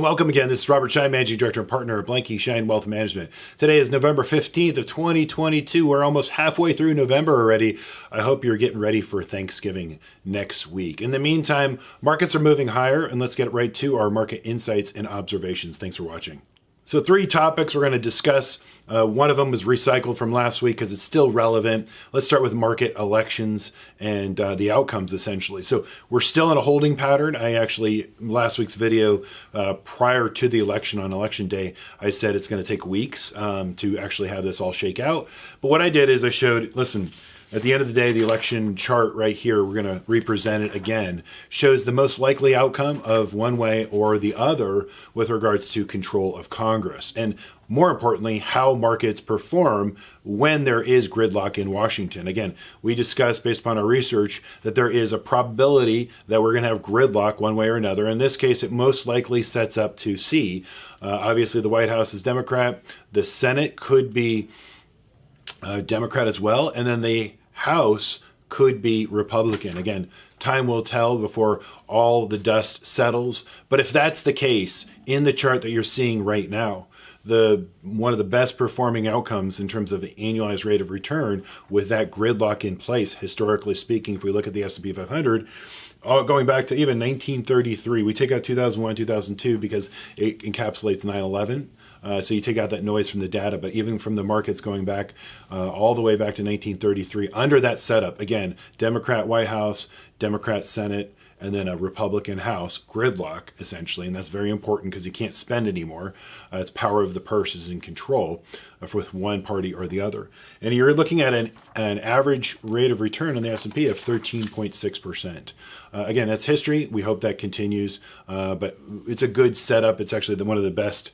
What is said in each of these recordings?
welcome again. This is Robert Schein, Managing Director and Partner of Blanke, Schein Wealth Management. Today is November 15th of 2022. We're almost halfway through November already. I hope you're getting ready for Thanksgiving next week. In the meantime, markets are moving higher, and let's get right to our market insights and observations. Thanks for watching. So 3 topics we're going to discuss. One of them was recycled from last week because it's still relevant. Let's start with market elections and the outcomes, essentially. So we're still in a holding pattern. I actually, last week's video, prior to the election on election day, I said it's going to take weeks to actually have this all shake out. But what I did is I showed, listen, at the end of the day, the election chart right here, we're going to represent it again, shows the most likely outcome of one way or the other with regards to control of Congress. And more importantly, how markets perform when there is gridlock in Washington. Again, we discussed based upon our research that there is a probability that we're going to have gridlock one way or another. In this case, it most likely sets up to C. Obviously, the White House is Democrat. The Senate could be Democrat as well. And then the House could be Republican. Again, time will tell before all the dust settles. But if that's the case, in the chart that you're seeing right now, one of the best performing outcomes in terms of the annualized rate of return with that gridlock in place, historically speaking, if we look at the S&P 500, going back to even 1933, we take out 2001, 2002 because it encapsulates 9/11. So you take out that noise from the data, but even from the markets going back all the way back to 1933, under that setup, again, Democrat White House, Democrat Senate, and then a Republican House, gridlock, essentially. And that's very important because you can't spend anymore. It's power of the purse is in control with one party or the other. And you're looking at an average rate of return on the S&P of 13.6%. Again, that's history. We hope that continues, but it's a good setup. It's actually one of the best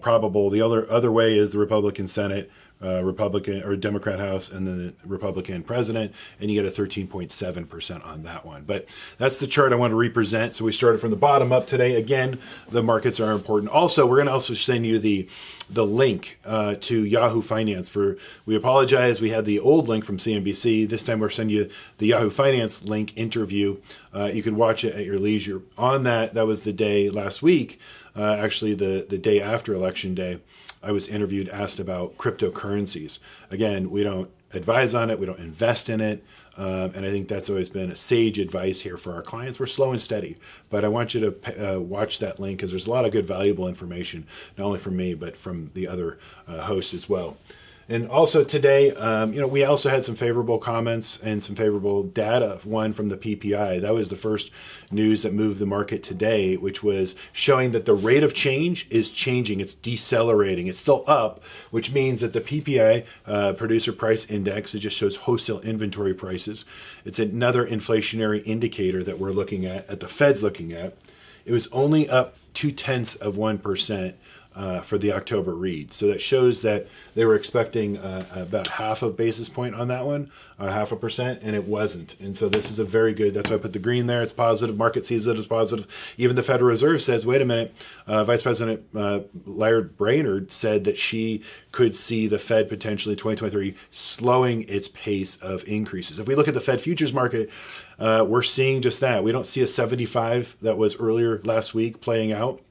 probable. The other way is the Republican Senate, Republican or Democrat House, and then the Republican president, and you get a 13.7% on that one. But that's the chart I want to represent. So we started from the bottom up today. Again, the markets are important. Also, we're going to also send you the link to Yahoo Finance. We apologize, we had the old link from CNBC. This time we're sending you the Yahoo Finance link interview. You can watch it at your leisure. On that was the day last week, actually the day after Election Day. I was interviewed, asked about cryptocurrencies. Again, we don't advise on it, we don't invest in it, and I think that's always been a sage advice here for our clients. We're slow and steady, but I want you to watch that link because there's a lot of good, valuable information, not only from me, but from the other hosts as well. And also today, we also had some favorable comments and some favorable data, one from the PPI. That was the first news that moved the market today, which was showing that the rate of change is changing. It's decelerating. It's still up, which means that the PPI, Producer Price Index, it just shows wholesale inventory prices. It's another inflationary indicator that we're looking at the Fed's looking at. It was only up 0.2%. For the October read. So that shows that they were expecting about half a basis point on that one, 0.5%, and it wasn't. And so this is a very good, that's why I put the green there. It's positive. Market sees it as positive. Even the Federal Reserve says, wait a minute, Vice President Laird Brainerd said that she could see the Fed potentially 2023 slowing its pace of increases. If we look at the Fed futures market, we're seeing just that. We don't see a 75 that was earlier last week playing out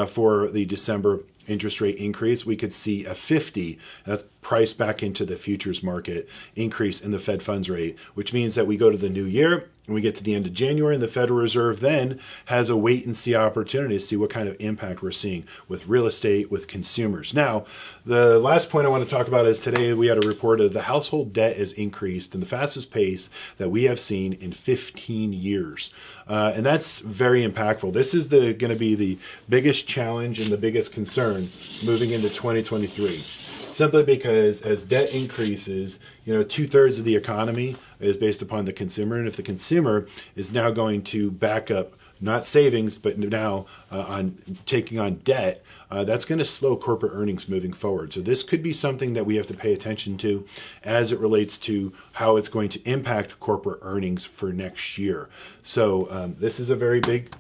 for the December interest rate increase. We could see a 50, that's priced back into the futures market, increase in the Fed funds rate, which means that we go to the new year and we get to the end of January, and the Federal Reserve then has a wait and see opportunity to see what kind of impact we're seeing with real estate, with consumers. Now, the last point I want to talk about is today we had a report of the household debt has increased in the fastest pace that we have seen in 15 years. And that's very impactful. This is going to be the biggest challenge and the biggest concern moving into 2023. Simply because as debt increases, 2/3 of the economy is based upon the consumer. And if the consumer is now going to back up, not savings, but now on taking on debt, that's going to slow corporate earnings moving forward. So this could be something that we have to pay attention to as it relates to how it's going to impact corporate earnings for next year. So this is a very big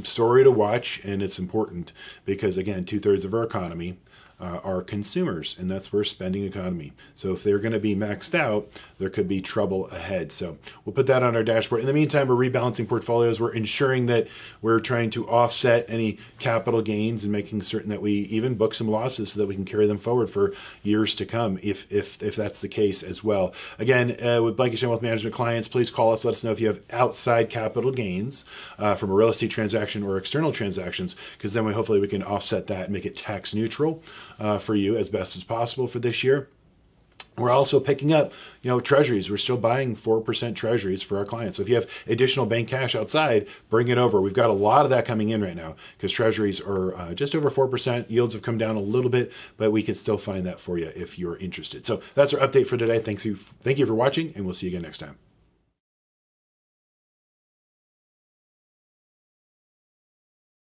story to watch, and it's important because, again, 2/3 of our economy are consumers, and that's where spending economy. So if they're going to be maxed out, there could be trouble ahead. So we'll put that on our dashboard. In the meantime, we're rebalancing portfolios. We're ensuring that we're trying to offset any capital gains and making certain that we even book some losses so that we can carry them forward for years to come, if that's the case as well. Again, with Blanke Schein Wealth Management clients, please call us. Let us know if you have outside capital gains from a real estate transaction or external transactions, because then hopefully we can offset that and make it tax neutral for you as best as possible for this year. We're also picking up, treasuries. We're still buying 4% treasuries for our clients. So if you have additional bank cash outside, bring it over. We've got a lot of that coming in right now because treasuries are just over 4%. Yields have come down a little bit, but we can still find that for you if you're interested. So that's our update for today. Thank you for watching, and we'll see you again next time.